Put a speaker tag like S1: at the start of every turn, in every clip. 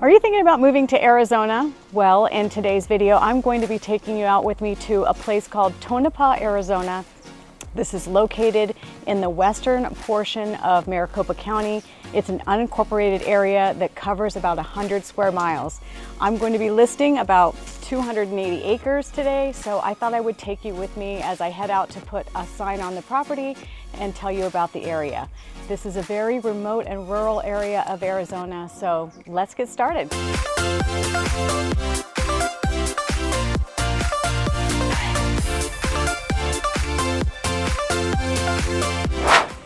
S1: Are you thinking about moving to Arizona? Well, in today's video, I'm going to be taking you out with me to a place called Tonopah, Arizona. This is located in the western portion of Maricopa County. It's an unincorporated area that covers about 100 square miles. I'm going to be listing about 280 acres today, so I thought I would take you with me as I head out to put a sign on the property and tell you about the area. This is a very remote and rural area of Arizona, so let's get started.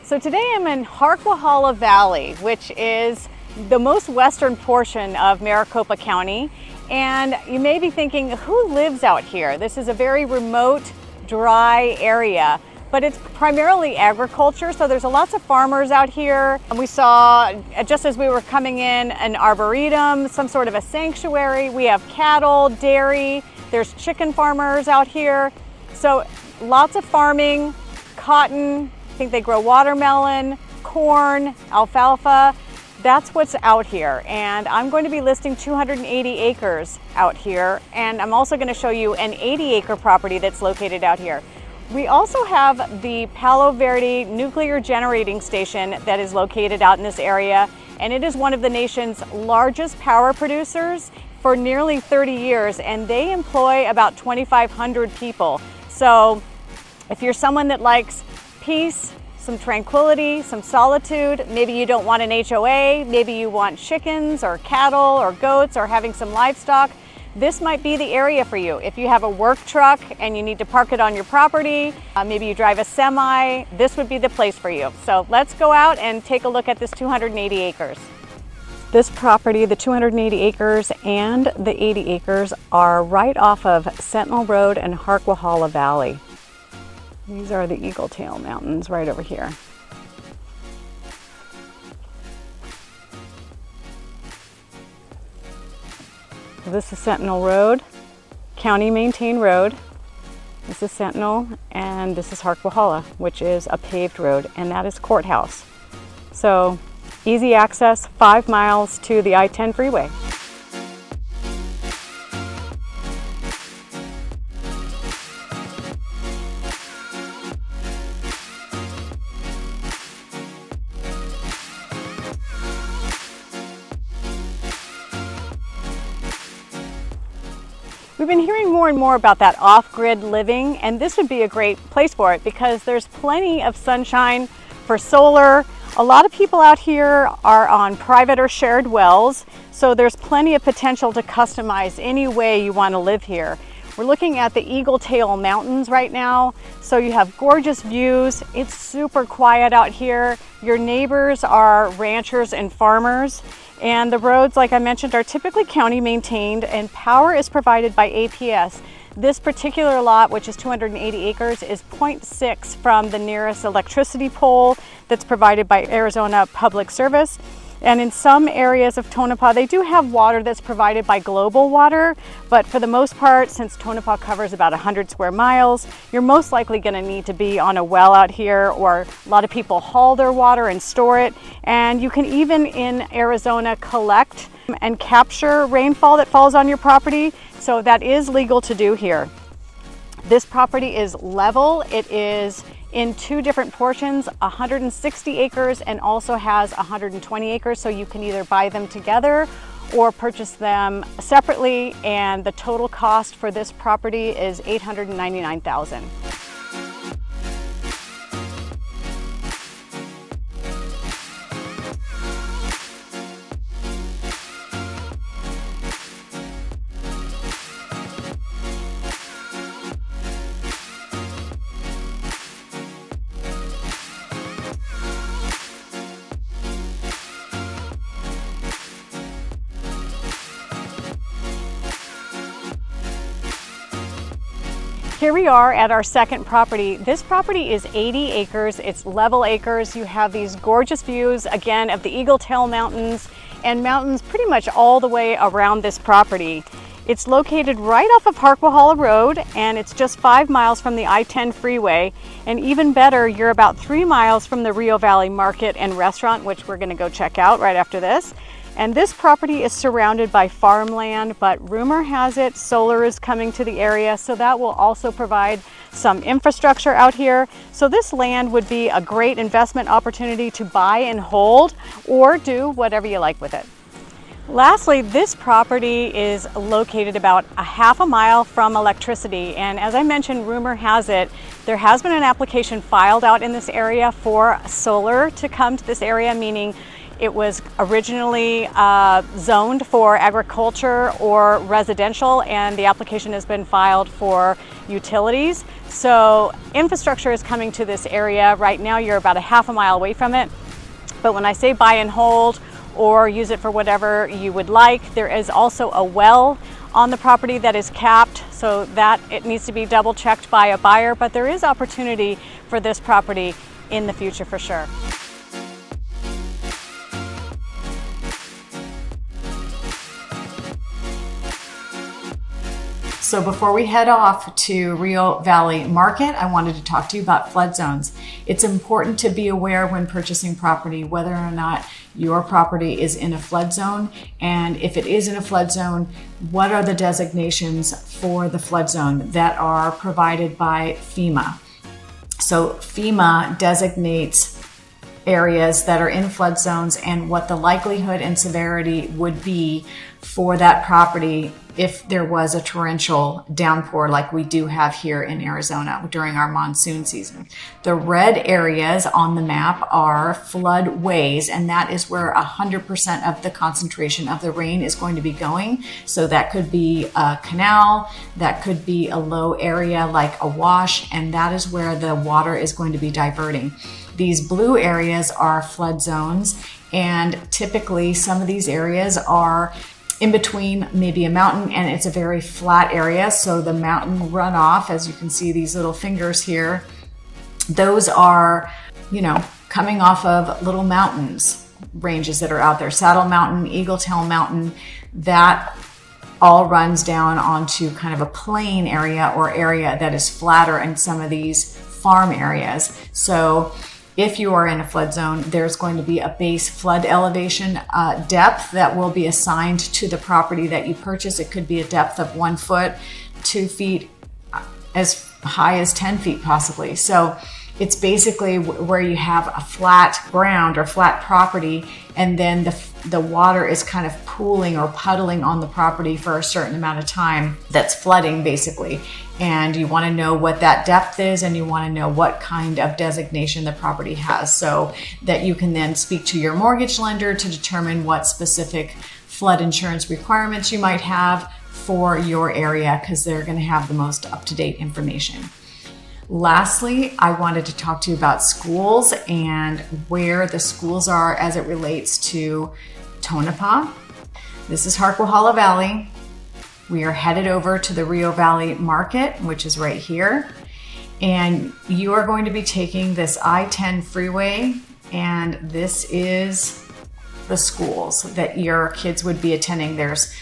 S1: So today I'm in Harquahala Valley, which is the most western portion of Maricopa County. And you may be thinking, who lives out here? This is a very remote, dry area, but it's primarily agriculture. So there's lots of farmers out here. And we saw, just as we were coming in, an arboretum, some sort of a sanctuary. We have cattle, dairy, there's chicken farmers out here. So lots of farming, cotton, I think they grow watermelon, corn, alfalfa. That's what's out here. And I'm going to be listing 280 acres out here. And I'm also going to show you an 80-acre property that's located out here. We also have the Palo Verde nuclear generating station that is located out in this area. And it is one of the nation's largest power producers for nearly 30 years. And they employ about 2,500 people. So if you're someone that likes peace, some tranquility, some solitude. Maybe you don't want an HOA, maybe you want chickens or cattle or goats or having some livestock. This might be the area for you. If you have a work truck and you need to park it on your property, maybe you drive a semi, this would be the place for you. So let's go out and take a look at this 280 acres. This property, the 280 acres and the 80 acres, are right off of Sentinel Road and Harquahala Valley. These are the Eagle Tail Mountains right over here. This is Sentinel Road, county maintained road. This is Sentinel, and this is Harquahala, which is a paved road, and that is Courthouse. So easy access, 5 miles to the I-10 freeway. We've been hearing more and more about that off-grid living, and this would be a great place for it because there's plenty of sunshine for solar. A lot of people out here are on private or shared wells, so there's plenty of potential to customize any way you want to live here. We're looking at the Eagle Tail Mountains right now, so you have gorgeous views. It's super quiet out here. Your neighbors are ranchers and farmers. And the roads, like I mentioned, are typically county maintained, and power is provided by APS. This particular lot, which is 280 acres, is 0.6 from the nearest electricity pole that's provided by Arizona Public Service. And in some areas of Tonopah, they do have water that's provided by Global Water, but for the most part, since Tonopah covers about 100 square miles, you're most likely going to need to be on a well out here, or a lot of people haul their water and store it. And you can even in Arizona collect and capture rainfall that falls on your property, so that is legal to do here. This property is level. It is in 2 different portions, 160 acres and also has 120 acres, so you can either buy them together or purchase them separately, and the total cost for this property is $899,000. Here we are at our second property. This property is 80 acres. It's level acres. You have these gorgeous views, again, of the Eagle Tail Mountains and mountains pretty much all the way around this property. It's located right off of Harquahala Road, and it's just 5 miles from the I-10 freeway. And even better, you're about 3 miles from the Rio Valley Market and Restaurant, which we're gonna go check out right after this. And this property is surrounded by farmland, but rumor has it solar is coming to the area, so that will also provide some infrastructure out here. So this land would be a great investment opportunity to buy and hold, or do whatever you like with it. Lastly, this property is located about a half a mile from electricity, and as I mentioned, rumor has it there has been an application filed out in this area for solar to come to this area, meaning it was originally zoned for agriculture or residential, and the application has been filed for utilities. So infrastructure is coming to this area. Right now you're about a half a mile away from it, but when I say buy and hold or use it for whatever you would like, there is also a well on the property that is capped, so that it needs to be double checked by a buyer, but there is opportunity for this property in the future for sure. So before we head off to Rio Valley Market, I wanted to talk to you about flood zones. It's important to be aware when purchasing property whether or not your property is in a flood zone, and if it is in a flood zone, what are the designations for the flood zone that are provided by FEMA. So FEMA designates areas that are in flood zones and what the likelihood and severity would be for that property if there was a torrential downpour like we do have here in Arizona during our monsoon season. The red areas on the map are floodways, and that is where 100% of the concentration of the rain is going to be going. So that could be a canal, that could be a low area like a wash, and that is where the water is going to be diverting. These blue areas are flood zones, and typically some of these areas are in between maybe a mountain and it's a very flat area. So the mountain runoff, as you can see these little fingers here, those are, coming off of little mountains ranges that are out there. Saddle Mountain, Eagle Tail Mountain, that all runs down onto kind of a plain area or area that is flatter in some of these farm areas. So if you are in a flood zone, there's going to be a base flood elevation depth that will be assigned to the property that you purchase. It could be a depth of 1 foot, 2 feet, as high as 10 feet possibly. So it's basically where you have a flat ground or flat property, and then the water is kind of pooling or puddling on the property for a certain amount of time. That's flooding basically. And you want to know what that depth is, and you want to know what kind of designation the property has, so that you can then speak to your mortgage lender to determine what specific flood insurance requirements you might have for your area, because they're going to have the most up-to-date information. Lastly, I wanted to talk to you about schools and where the schools are as it relates to Tonopah. This is Harquahala Valley. We are headed over to the Rio Valley Market, which is right here. And you are going to be taking this I-10 freeway, and this is the schools that your kids would be attending. There's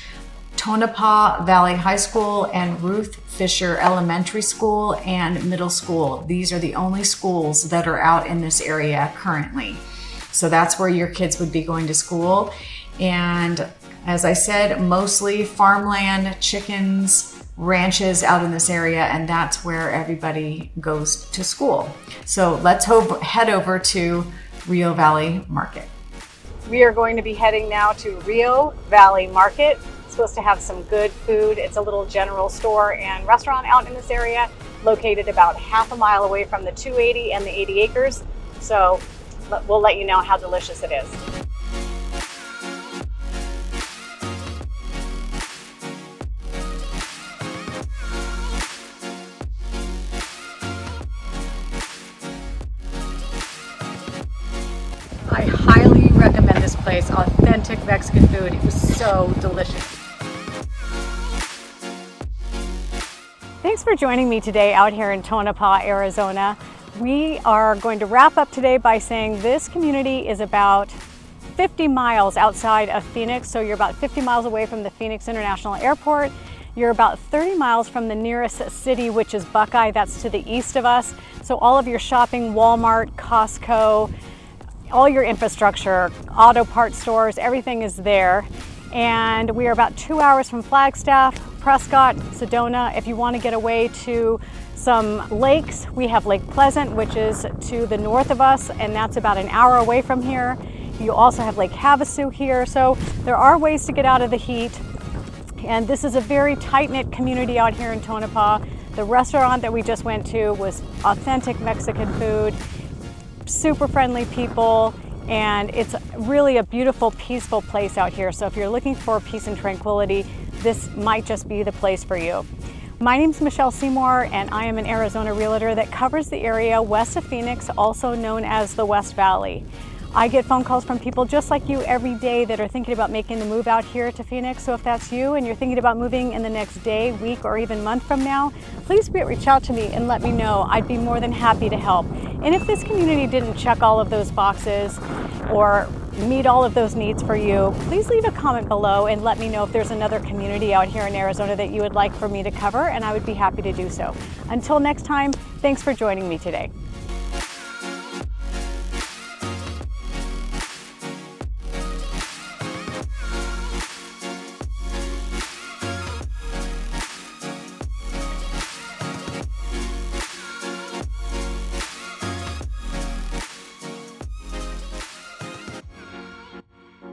S1: Tonopah Valley High School and Ruth Fisher Elementary School and Middle School. These are the only schools that are out in this area currently. So that's where your kids would be going to school. And as I said, mostly farmland, chickens, ranches out in this area, and that's where everybody goes to school. So let's head over to Rio Valley Market. We are going to be heading now to Rio Valley Market. It's supposed to have some good food. It's a little general store and restaurant out in this area, located about half a mile away from the 280 and the 80 acres. So we'll let you know how delicious it is. I highly recommend this place. Authentic Mexican food. It was so delicious. Thanks for joining me today out here in Tonopah, Arizona. We are going to wrap up today by saying this community is about 50 miles outside of Phoenix. So you're about 50 miles away from the Phoenix International Airport. You're about 30 miles from the nearest city, which is Buckeye. That's to the east of us. So all of your shopping, Walmart, Costco, all your infrastructure, auto parts stores, everything is there. And we are about 2 hours from Flagstaff, Prescott, Sedona. If you want to get away to some lakes, we have Lake Pleasant, which is to the north of us, and that's about an hour away from here. You also have Lake Havasu here, so there are ways to get out of the heat. And this is a very tight-knit community out here in Tonopah. The restaurant that we just went to was authentic Mexican food, super friendly people, and it's really a beautiful, peaceful place out here. So if you're looking for peace and tranquility, this might just be the place for you. My name is Michelle Seymour, and I am an Arizona realtor that covers the area west of Phoenix, also known as the West Valley. I get phone calls from people just like you every day that are thinking about making the move out here to Phoenix. So if that's you and you're thinking about moving in the next day, week, or even month from now, please reach out to me and let me know. I'd be more than happy to help. And if this community didn't check all of those boxes or meet all of those needs for you, please leave a comment below and let me know if there's another community out here in Arizona that you would like for me to cover, and I would be happy to do so. Until next time, thanks for joining me today.